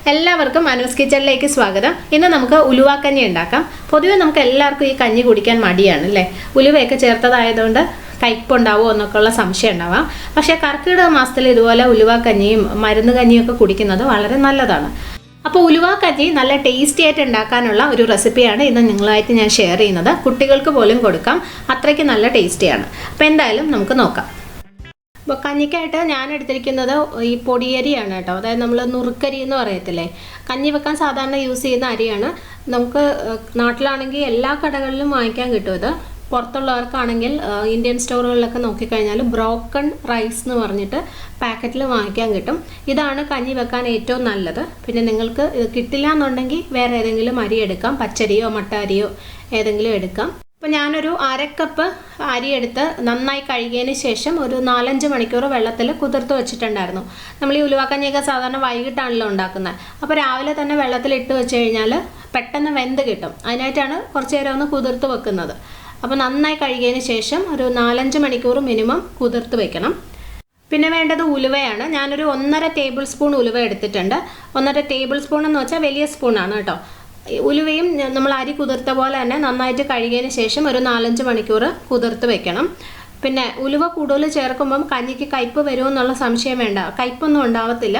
എല്ലാവർക്കും അനൂസ് കിച്ചണിലേക്ക് സ്വാഗതം. ഇന്ന് നമുക്ക് ഉലുവ കഞ്ഞി ഉണ്ടാക്കാം. പൊതുവെ നമുക്ക് എല്ലാവർക്കും ഈ കഞ്ഞി കുടിക്കാൻ മടിയാണ് അല്ലേ. ഉലുവയൊക്കെ ചേർത്തതായതുകൊണ്ട് കയ്പുണ്ടാവുമോ എന്നൊക്കെയുള്ള സംശയം ഉണ്ടാവാം. പക്ഷേ കർക്കിടക മാസത്തിൽ ഇതുപോലെ ഉലുവ കഞ്ഞിയും മരുന്ന് കഞ്ഞിയൊക്കെ കുടിക്കുന്നത് വളരെ നല്ലതാണ്. അപ്പോൾ ഉലുവ കഞ്ഞി നല്ല ടേസ്റ്റി ആയിട്ട് ഉണ്ടാക്കാനുള്ള ഒരു റെസിപ്പിയാണ് ഇന്ന് നിങ്ങളായിട്ട് ഞാൻ ഷെയർ ചെയ്യുന്നത്. കുട്ടികൾക്ക് പോലും കൊടുക്കാം, അത്രയ്ക്ക് നല്ല ടേസ്റ്റിയാണ്. അപ്പോൾ എന്തായാലും നമുക്ക് നോക്കാം. അപ്പോൾ കഞ്ഞിക്കായിട്ട് ഞാൻ എടുത്തിരിക്കുന്നത് ഈ പൊടിയരിയാണ് കേട്ടോ. അതായത് നമ്മൾ നുറുക്കരി എന്ന് പറയത്തില്ലേ, കഞ്ഞി വെക്കാൻ സാധാരണ യൂസ് ചെയ്യുന്ന അരിയാണ്. നമുക്ക് നാട്ടിലാണെങ്കിൽ എല്ലാ കടകളിലും വാങ്ങിക്കാൻ കിട്ടും ഇത്. പുറത്തുള്ളവർക്കാണെങ്കിൽ ഇന്ത്യൻ സ്റ്റോറുകളിലൊക്കെ നോക്കിക്കഴിഞ്ഞാൽ ബ്രോക്കൺ റൈസ് എന്ന് പറഞ്ഞിട്ട് പാക്കറ്റിൽ വാങ്ങിക്കാൻ കിട്ടും. ഇതാണ് കഞ്ഞി വെക്കാൻ ഏറ്റവും നല്ലത്. പിന്നെ നിങ്ങൾക്ക് കിട്ടില്ല എന്നുണ്ടെങ്കിൽ വേറെ ഏതെങ്കിലും അരി എടുക്കാം, പച്ചരിയോ മട്ട അരിയോ ഏതെങ്കിലും എടുക്കാം. അപ്പോൾ ഞാനൊരു അരക്കപ്പ് അരി എടുത്ത് നന്നായി കഴുകിയതിന് ശേഷം ഒരു 4-5 മണിക്കൂർ വെള്ളത്തിൽ കുതിർത്ത് വെച്ചിട്ടുണ്ടായിരുന്നു. നമ്മൾ ഈ ഉലുവക്കഞ്ഞിയൊക്കെ സാധാരണ വൈകിട്ടാണല്ലോ ഉണ്ടാക്കുന്നത്. അപ്പോൾ രാവിലെ തന്നെ വെള്ളത്തിൽ ഇട്ട് വെച്ച് കഴിഞ്ഞാൽ പെട്ടെന്ന് വെന്ത് കിട്ടും. അതിനായിട്ടാണ് കുറച്ച് നേരം ഒന്ന് കുതിർത്ത് വെക്കുന്നത്. അപ്പോൾ നന്നായി കഴുകിയതിന് ശേഷം ഒരു 4-5 മണിക്കൂർ മിനിമം കുതിർത്ത് വെക്കണം. പിന്നെ വേണ്ടത് ഉലുവയാണ്. ഞാനൊരു 1.5 ടേബിൾ സ്പൂൺ ഉലുവ എടുത്തിട്ടുണ്ട്. 1.5 ടേബിൾ സ്പൂൺ എന്ന് വെച്ചാൽ വലിയ സ്പൂണാണ് കേട്ടോ. ഉലുവയും നമ്മൾ അരി കുതിർത്ത പോലെ തന്നെ നന്നായിട്ട് കഴുകിയതിന് ശേഷം ഒരു 4-5 മണിക്കൂർ കുതിർത്ത് വെക്കണം. പിന്നെ ഉലുവ കൂടുതൽ ചേർക്കുമ്പം കഞ്ഞിക്ക് കയ്പ് വരുമെന്നുള്ള സംശയം വേണ്ട, കയ്പൊന്നും ഉണ്ടാവത്തില്ല.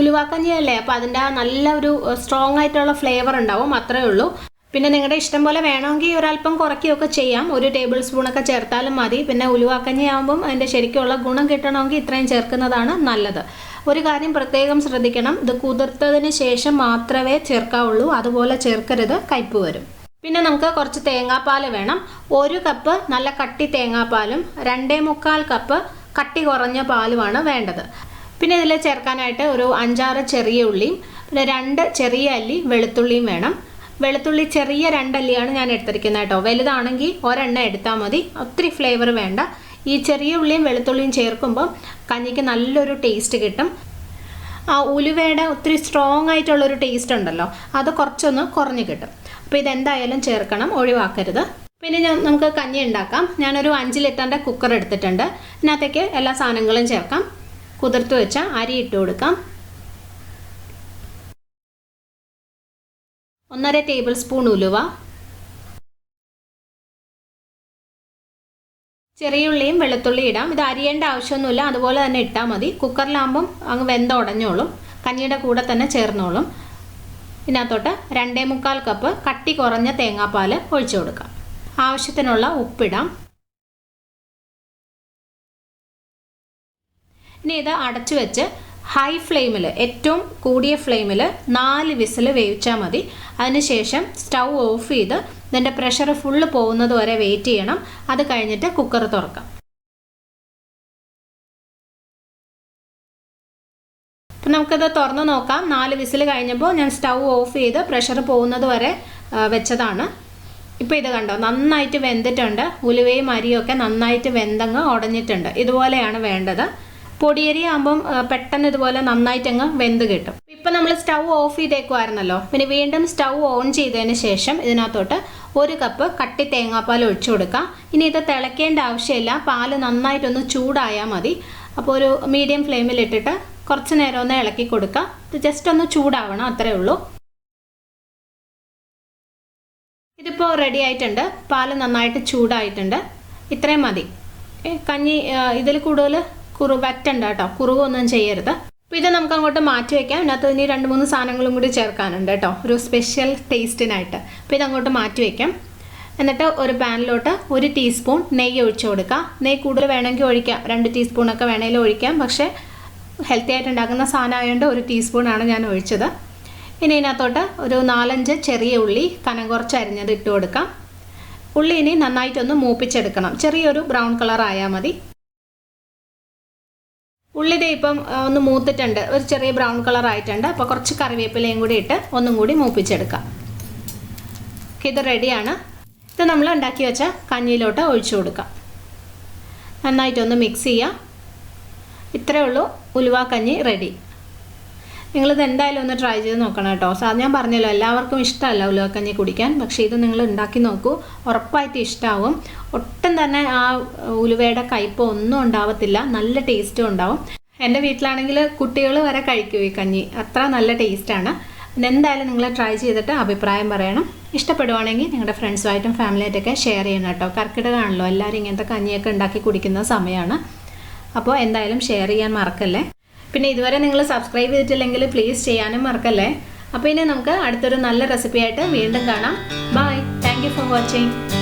ഉലുവക്കഞ്ഞിയല്ലേ, അപ്പോൾ അതിൻ്റെ നല്ല ഒരു സ്ട്രോങ് ആയിട്ടുള്ള ഫ്ലേവർ ഉണ്ടാവും, അത്രേ ഉള്ളൂ. പിന്നെ നിങ്ങളുടെ ഇഷ്ടം പോലെ വേണമെങ്കിൽ ഒരല്പം കുറയ്ക്കുകയൊക്കെ ചെയ്യാം. 1 ടേബിൾ സ്പൂണൊക്കെ ചേർത്താലും മതി. പിന്നെ ഉലുവക്കഞ്ഞി ആകുമ്പം അതിൻ്റെ ശരിക്കുള്ള ഗുണം കിട്ടണമെങ്കിൽ ഇത്രയും ചേർക്കുന്നതാണ് നല്ലത്. ഒരു കാര്യം പ്രത്യേകം ശ്രദ്ധിക്കണം, ഇത് കുതിർത്തതിന് ശേഷം മാത്രമേ ചേർക്കാവുള്ളൂ, അതുപോലെ ചേർക്കരുത്, കയ്പ് വരും. പിന്നെ നമുക്ക് കുറച്ച് തേങ്ങാപ്പാൽ വേണം. 1 കപ്പ് നല്ല കട്ടി തേങ്ങാപ്പാലും 2.25 കപ്പ് കട്ടി കുറഞ്ഞ പാലുമാണ് വേണ്ടത്. പിന്നെ ഇതിൽ ചേർക്കാനായിട്ട് ഒരു 5-6 ചെറിയ ഉള്ളിയും പിന്നെ 2 ചെറിയ അല്ലി വെളുത്തുള്ളിയും വേണം. വെളുത്തുള്ളി ചെറിയ 2 അല്ലിയാണ് ഞാൻ എടുത്തിരിക്കുന്നത് കേട്ടോ. വലുതാണെങ്കിൽ ഒരെണ്ണം എടുത്താൽ മതി, ഒത്തിരി ഫ്ലേവർ വേണ്ട. ഈ ചെറിയ ഉള്ളിയും വെളുത്തുള്ളിയും ചേർക്കുമ്പോൾ കഞ്ഞിക്ക് നല്ലൊരു ടേസ്റ്റ് കിട്ടും. ആ ഉലുവയുടെ ഒത്തിരി സ്ട്രോങ് ആയിട്ടുള്ളൊരു ടേസ്റ്റ് ഉണ്ടല്ലോ, അത് കുറച്ചൊന്ന് കുറഞ്ഞ് കിട്ടും. അപ്പോൾ ഇതെന്തായാലും ചേർക്കണം, ഒഴിവാക്കരുത്. പിന്നെ നമുക്ക് കഞ്ഞി ഉണ്ടാക്കാം. ഞാനൊരു 5 ലിറ്ററിൻ്റെ കുക്കർ എടുത്തിട്ടുണ്ട്. ഇതിനകത്തേക്ക് എല്ലാ സാധനങ്ങളും ചേർക്കാം. കുതിർത്ത് വെച്ച അരി ഇട്ട് കൊടുക്കാം. 1.5 ടേബിൾ സ്പൂൺ ഉലുവ, ചെറിയ ഉള്ളിയും വെളുത്തുള്ളി ഇടാം. ഇത് അരിയേണ്ട ആവശ്യമൊന്നുമില്ല, അതുപോലെ തന്നെ ഇട്ടാൽ മതി. കുക്കറിലാകുമ്പം അങ്ങ് ഉടഞ്ഞോളും, കഞ്ഞിയുടെ കൂടെ തന്നെ ചേർന്നോളും. ഇതിനകത്തോട്ട് 2.25 കപ്പ് കട്ടി കുറഞ്ഞ തേങ്ങാപ്പാൽ ഒഴിച്ചു കൊടുക്കാം. ആവശ്യത്തിനുള്ള ഉപ്പിടാം. ഇനി ഇത് അടച്ചു വെച്ച് ഹൈ ഫ്ലെയിമിൽ, ഏറ്റവും കൂടിയ ഫ്ലെയിമിൽ 4 വിസിൽ വേവിച്ചാൽ മതി. അതിനുശേഷം സ്റ്റൗ ഓഫ് ചെയ്ത് ഇതിൻ്റെ പ്രഷർ ഫുള്ള് പോകുന്നത് വരെ വെയിറ്റ് ചെയ്യണം. അത് കഴിഞ്ഞിട്ട് കുക്കർ തുറക്കാം. അപ്പം നമുക്കിത് തുറന്ന് നോക്കാം. 4 വിസിൽ കഴിഞ്ഞപ്പോൾ ഞാൻ സ്റ്റൗ ഓഫ് ചെയ്ത് പ്രഷർ പോകുന്നത് വരെ വെച്ചതാണ്. ഇപ്പോൾ ഇത് കണ്ടോ, നന്നായിട്ട് വെന്തിട്ടുണ്ട്. ഉലുവയും അരിയൊക്കെ നന്നായിട്ട് വെന്തങ്ങ് ഉടഞ്ഞിട്ടുണ്ട്. ഇതുപോലെയാണ് വേണ്ടത്. പൊടിയരി ആകുമ്പം പെട്ടെന്ന് ഇതുപോലെ നന്നായിട്ടങ്ങ് വെന്ത് കിട്ടും. ഇപ്പം നമ്മൾ സ്റ്റൗ ഓഫ് ചെയ്തേക്കുമായിരുന്നല്ലോ. പിന്നെ വീണ്ടും സ്റ്റൗ ഓൺ ചെയ്തതിന് ശേഷം ഇതിനകത്തോട്ട് 1 കപ്പ് കട്ടി തേങ്ങാപ്പാൽ ഒഴിച്ചു കൊടുക്കാം. ഇനി ഇത് തിളയ്ക്കേണ്ട ആവശ്യമില്ല, പാല് നന്നായിട്ടൊന്ന് ചൂടായാൽ മതി. അപ്പോൾ ഒരു മീഡിയം ഫ്ലെയിമിലിട്ടിട്ട് കുറച്ച് നേരം ഒന്ന് ഇളക്കി കൊടുക്കാം. ഇത് ജസ്റ്റ് ഒന്ന് ചൂടാവണം, അത്രേ ഉള്ളൂ. ഇതിപ്പോൾ റെഡി ആയിട്ടുണ്ട്, പാല് നന്നായിട്ട് ചൂടായിട്ടുണ്ട്. ഇത്രയും മതി. കഞ്ഞി ഇതിൽ കൂടുതൽ വറ്റണ്ട കേട്ടോ, കുറുകൊന്നും ചെയ്യരുത്. അപ്പോൾ ഇത് നമുക്ക് അങ്ങോട്ട് മാറ്റി വയ്ക്കാം. ഇതിനകത്ത് ഇനി 2-3 സാധനങ്ങളും കൂടി ചേർക്കാനുണ്ട് കേട്ടോ, ഒരു സ്പെഷ്യൽ ടേസ്റ്റിനായിട്ട്. അപ്പോൾ ഇതങ്ങോട്ട് മാറ്റി വയ്ക്കാം. എന്നിട്ട് ഒരു പാനിലോട്ട് 1 ടീസ്പൂൺ നെയ്യ് ഒഴിച്ചു കൊടുക്കാം. നെയ്യ് കൂടുതൽ വേണമെങ്കിൽ ഒഴിക്കാം, 2 ടീസ്പൂണൊക്കെ വേണമെങ്കിലും ഒഴിക്കാം. പക്ഷേ ഹെൽത്തി ആയിട്ട് ഉണ്ടാക്കുന്ന സാധനമായതുകൊണ്ട് 1 ടീസ്പൂണാണ് ഞാൻ ഒഴിച്ചത്. ഇനി ഇതിനകത്തോട്ട് ഒരു 4-5 ചെറിയ ഉള്ളി കനം കുറച്ച് അരിഞ്ഞത് ഇട്ട് കൊടുക്കാം. ഉള്ളി ഇനി നന്നായിട്ടൊന്ന് മൂപ്പിച്ചെടുക്കണം, ചെറിയൊരു ബ്രൗൺ കളർ ആയാൽ മതി. ഉള്ളിത് ഇപ്പം ഒന്ന് മൂത്തിട്ടുണ്ട്, ഒരു ചെറിയ ബ്രൗൺ കളർ ആയിട്ടുണ്ട്. അപ്പോൾ കുറച്ച് കറിവേപ്പിലയും കൂടി ഇട്ട് ഒന്നും കൂടി മൂപ്പിച്ചെടുക്കാം. ഇത് റെഡിയാണ്. ഇത് നമ്മൾ ഉണ്ടാക്കി വെച്ച കഞ്ഞിയിലോട്ട് ഒഴിച്ചു കൊടുക്കാം. നന്നായിട്ടൊന്ന് മിക്സ് ചെയ്യാം. ഇത്രയേ ഉള്ളൂ, ഉലുവ കഞ്ഞി റെഡി. നിങ്ങളിത് എന്തായാലും ഒന്ന് ട്രൈ ചെയ്ത് നോക്കണം കേട്ടോ. ഞാൻ പറഞ്ഞല്ലോ, എല്ലാവർക്കും ഇഷ്ടമല്ല ഉലുവക്കഞ്ഞി കുടിക്കാൻ. പക്ഷേ ഇത് നിങ്ങൾ ഉണ്ടാക്കി നോക്കൂ, ഉറപ്പായിട്ട് ഇഷ്ടമാവും. ഒട്ടും തന്നെ ആ ഉലുവയുടെ കയ്പ് ഒന്നും ഉണ്ടാവത്തില്ല, നല്ല ടേസ്റ്റും ഉണ്ടാവും. എൻ്റെ വീട്ടിലാണെങ്കിൽ കുട്ടികൾ വരെ കഴിക്കും ഈ കഞ്ഞി. അത്ര നല്ല ടേസ്റ്റാണ്. പിന്നെ എന്തായാലും നിങ്ങൾ ട്രൈ ചെയ്തിട്ട് അഭിപ്രായം പറയണം. ഇഷ്ടപ്പെടുവാണെങ്കിൽ നിങ്ങളുടെ ഫ്രണ്ട്സുമായിട്ടും ഫാമിലിയായിട്ടൊക്കെ ഷെയർ ചെയ്യണം കേട്ടോ. കർക്കിടകമാണല്ലോ, എല്ലാവരും ഇങ്ങനത്തെ കഞ്ഞിയൊക്കെ ഉണ്ടാക്കി കുടിക്കുന്ന സമയമാണ്. അപ്പോൾ എന്തായാലും ഷെയർ ചെയ്യാൻ മറക്കല്ലേ. പിന്നെ ഇതുവരെ നിങ്ങൾ സബ്സ്ക്രൈബ് ചെയ്തിട്ടില്ലെങ്കിൽ പ്ലീസ് ചെയ്യാനും മറക്കല്ലേ. അപ്പോൾ ഇനി നമുക്ക് അടുത്തൊരു നല്ല റെസിപ്പി ആയിട്ട് വീണ്ടും കാണാം. Bye. Thank you for watching.